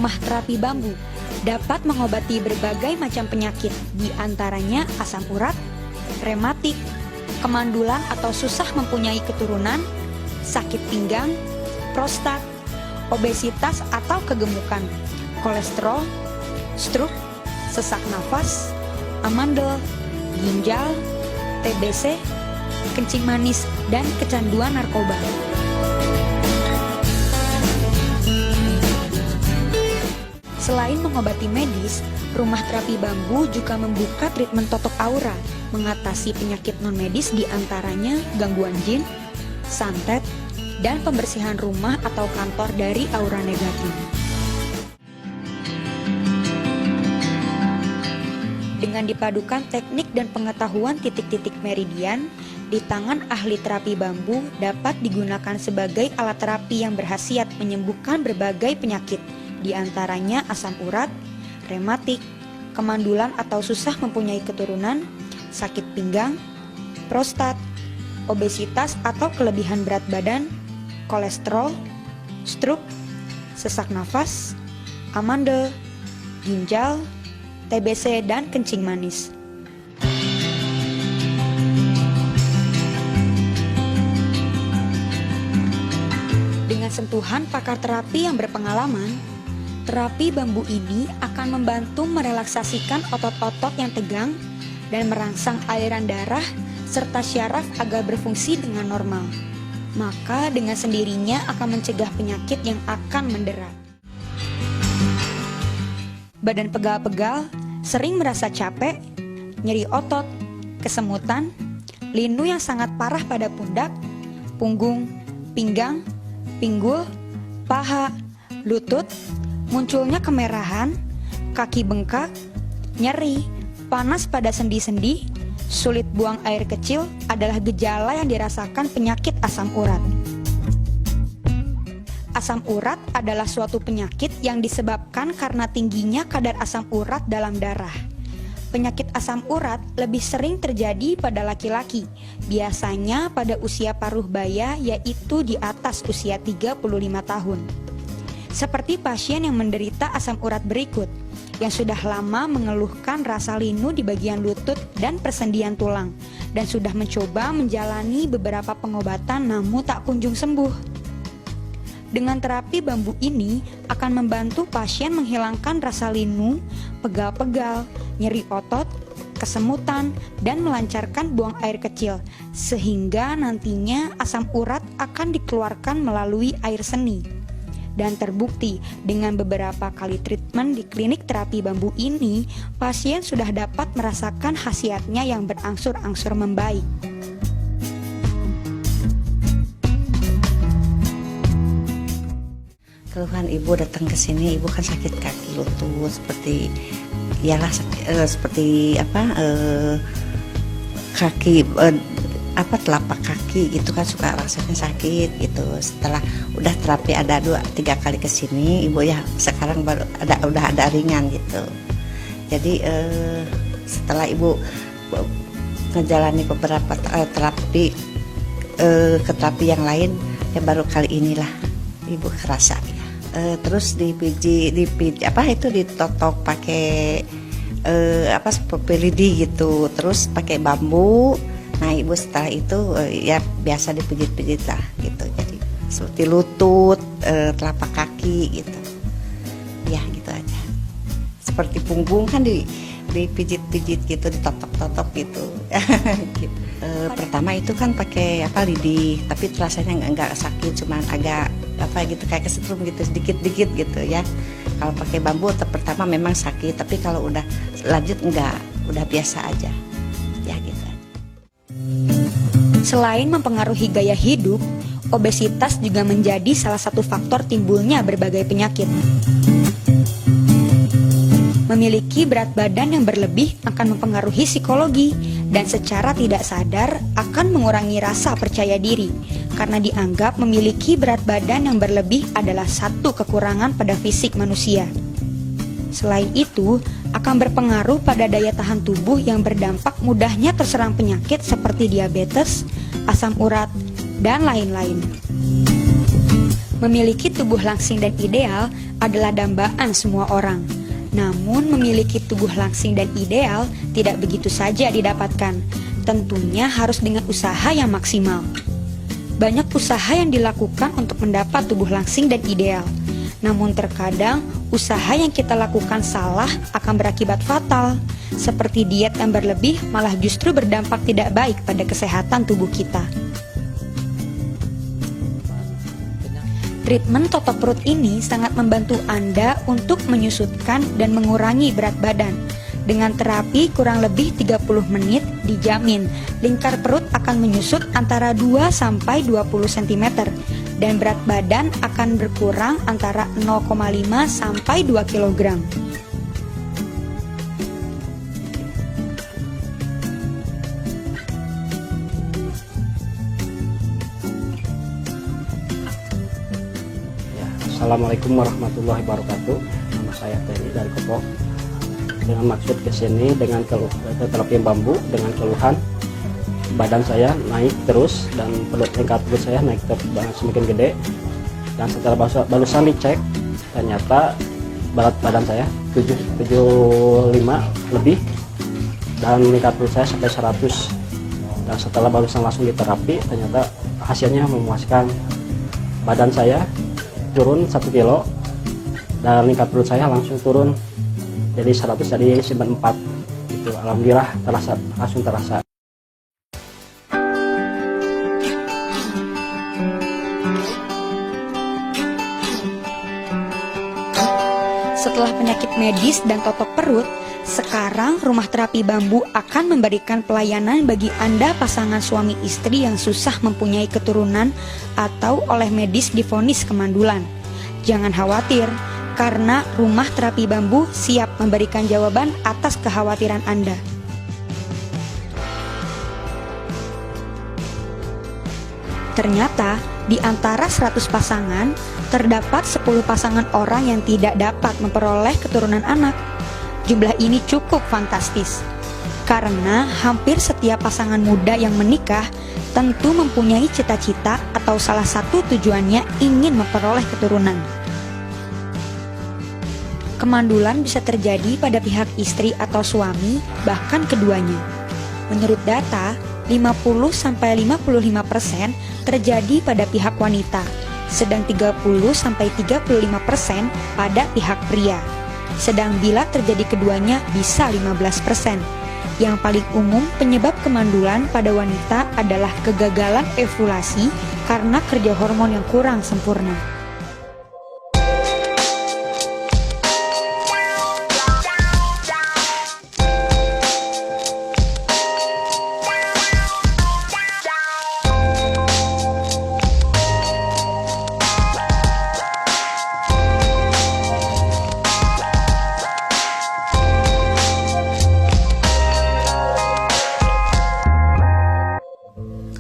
rumah terapi bambu dapat mengobati berbagai macam penyakit, di antaranya asam urat, rematik, kemandulan atau susah mempunyai keturunan, sakit pinggang, prostat, obesitas atau kegemukan, kolesterol, stroke, sesak nafas, amandel, ginjal, TBC, kencing manis, dan kecanduan narkoba. Selain mengobati medis, rumah terapi bambu juga membuka treatment totok aura, mengatasi penyakit non-medis di antaranya gangguan jin, santet, dan pembersihan rumah atau kantor dari aura negatif. Dengan dipadukan teknik dan pengetahuan titik-titik meridian, di tangan ahli terapi bambu dapat digunakan sebagai alat terapi yang berkhasiat menyembuhkan berbagai penyakit, di antaranya asam urat, rematik, kemandulan atau susah mempunyai keturunan, sakit pinggang, prostat, obesitas atau kelebihan berat badan, kolesterol, stroke, sesak nafas, amandel, ginjal, TBC, dan kencing manis. Dengan sentuhan pakar terapi yang berpengalaman, terapi bambu ini akan membantu merelaksasikan otot-otot yang tegang dan merangsang aliran darah serta syaraf agar berfungsi dengan normal. Maka dengan sendirinya akan mencegah penyakit yang akan mendera. Badan pegal-pegal, sering merasa capek, nyeri otot, kesemutan, linu yang sangat parah pada pundak, punggung, pinggang, pinggul, paha, lutut, munculnya kemerahan, kaki bengkak, nyeri, panas pada sendi-sendi, sulit buang air kecil adalah gejala yang dirasakan penyakit asam urat. Asam urat adalah suatu penyakit yang disebabkan karena tingginya kadar asam urat dalam darah. Penyakit asam urat lebih sering terjadi pada laki-laki, biasanya pada usia paruh baya, yaitu di atas usia 35 tahun. Seperti pasien yang menderita asam urat berikut, yang sudah lama mengeluhkan rasa linu di bagian lutut dan persendian tulang, dan sudah mencoba menjalani beberapa pengobatan namun tak kunjung sembuh. Dengan terapi bambu ini akan membantu pasien menghilangkan rasa linu, pegal-pegal, nyeri otot, kesemutan, dan melancarkan buang air kecil, sehingga nantinya asam urat akan dikeluarkan melalui air seni. Dan terbukti dengan beberapa kali treatment di klinik terapi bambu ini, pasien sudah dapat merasakan khasiatnya yang berangsur-angsur membaik. Keluhan ibu datang ke sini, ibu kan sakit kaki lutut seperti kaki telapak kaki gitu kan suka rasanya sakit gitu. Setelah udah terapi ada 2-3 kali kesini, ibu ya sekarang baru udah ada ringan gitu. Jadi setelah ibu menjalani beberapa terapi ke terapi yang lain, ya baru kali inilah ibu kerasa ya. Terus ditotok pakai seperti lidi gitu, terus pakai bambu. Nah ibu setelah itu ya biasa dipijit-pijit lah gitu, jadi seperti lutut, telapak kaki gitu, ya gitu aja. Seperti punggung kan dipijit-pijit gitu, ditotok-totok gitu. Gitu. Pertama itu kan pakai lidi, tapi rasanya nggak sakit, cuman agak gitu kayak kesetrum gitu, sedikit-dikit gitu ya. Kalau pakai bambu pertama memang sakit, tapi kalau udah lanjut enggak, udah biasa aja, ya gitu. Selain mempengaruhi gaya hidup, obesitas juga menjadi salah satu faktor timbulnya berbagai penyakit. Memiliki berat badan yang berlebih akan mempengaruhi psikologi dan secara tidak sadar akan mengurangi rasa percaya diri karena dianggap memiliki berat badan yang berlebih adalah satu kekurangan pada fisik manusia. Selain itu, akan berpengaruh pada daya tahan tubuh yang berdampak mudahnya terserang penyakit seperti diabetes, asam urat, dan lain-lain. Memiliki tubuh langsing dan ideal adalah dambaan semua orang. Namun memiliki tubuh langsing dan ideal tidak begitu saja didapatkan. Tentunya harus dengan usaha yang maksimal. Banyak usaha yang dilakukan untuk mendapat tubuh langsing dan ideal. Namun terkadang usaha yang kita lakukan salah akan berakibat fatal. Seperti diet yang berlebih malah justru berdampak tidak baik pada kesehatan tubuh kita. Treatment totok perut ini sangat membantu Anda untuk menyusutkan dan mengurangi berat badan. Dengan terapi kurang lebih 30 menit dijamin lingkar perut akan menyusut antara 2-20 cm dan berat badan akan berkurang antara 0,5-2 kg. Assalamualaikum warahmatullahi wabarakatuh. Nama saya Teni dari Kopo. Dengan maksud kesini dengan terapi bambu dengan keluhan badan saya naik terus dan lingkar perut saya naik terus semakin gede. Dan setelah barusan dicek ternyata berat badan saya 75 lebih dan lingkar perut saya sampai 100. Dan setelah barusan langsung diterapi ternyata hasilnya memuaskan. Badan saya turun 1 kilo dan lingkar perut saya langsung turun jadi 100 jadi 94 itu. Alhamdulillah langsung terasa. Setelah penyakit medis dan totok perut, sekarang rumah terapi bambu akan memberikan pelayanan bagi Anda pasangan suami istri yang susah mempunyai keturunan atau oleh medis divonis kemandulan. Jangan khawatir, karena rumah terapi bambu siap memberikan jawaban atas kekhawatiran Anda. Ternyata, di antara 100 pasangan, terdapat 10 pasangan orang yang tidak dapat memperoleh keturunan anak. Jumlah ini cukup fantastis, karena hampir setiap pasangan muda yang menikah tentu mempunyai cita-cita atau salah satu tujuannya ingin memperoleh keturunan. Kemandulan bisa terjadi pada pihak istri atau suami, bahkan keduanya. Menurut data, 50-55% terjadi pada pihak wanita, sedang 30-35% pada pihak pria. Sedang bila terjadi keduanya bisa 15%. Yang paling umum penyebab kemandulan pada wanita adalah kegagalan ovulasi karena kerja hormon yang kurang sempurna.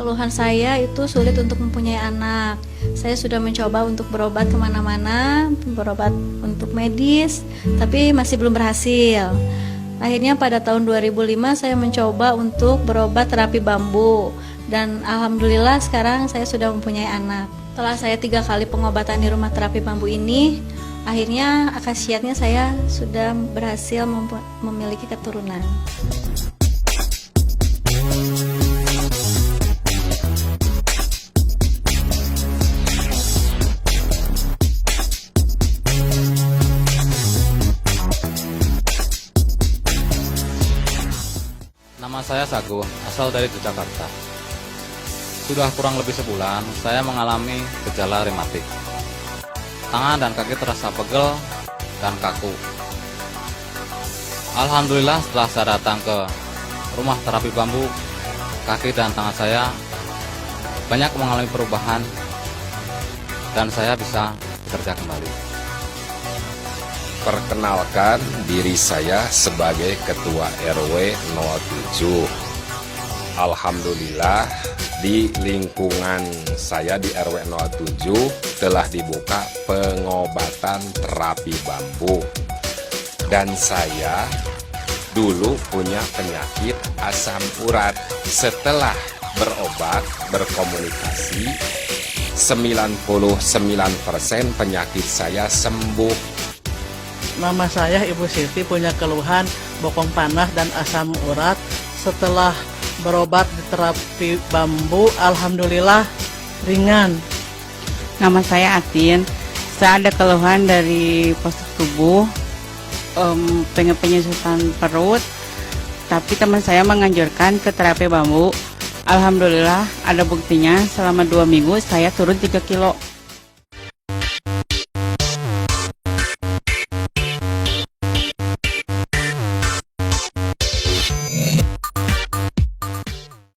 Keluhan saya itu sulit untuk mempunyai anak. Saya sudah mencoba untuk berobat kemana-mana, berobat untuk medis, tapi masih belum berhasil. Akhirnya pada tahun 2005 saya mencoba untuk berobat terapi bambu. Dan alhamdulillah sekarang saya sudah mempunyai anak. Setelah saya 3 kali pengobatan di rumah terapi bambu ini, akhirnya khasiatnya saya sudah berhasil memiliki keturunan. Nama saya Sagu, asal dari Yogyakarta. Sudah kurang lebih sebulan, saya mengalami gejala rematik. Tangan dan kaki terasa pegel dan kaku. Alhamdulillah setelah saya datang ke rumah terapi bambu, kaki dan tangan saya banyak mengalami perubahan dan saya bisa bekerja kembali. Perkenalkan diri saya sebagai Ketua RW 07. Alhamdulillah di lingkungan saya di RW 07 telah dibuka pengobatan terapi bambu. Dan saya dulu punya penyakit asam urat. Setelah berobat, berkomunikasi, 99% penyakit saya sembuh. Mama saya Ibu Siti punya keluhan bokong panas dan asam urat. Setelah berobat di terapi bambu, alhamdulillah ringan. Nama saya Atin. Saya ada keluhan dari postur tubuh, pengen penyusutan perut, tapi teman saya menganjurkan ke terapi bambu. Alhamdulillah ada buktinya, selama 2 minggu saya turun 3 kilo.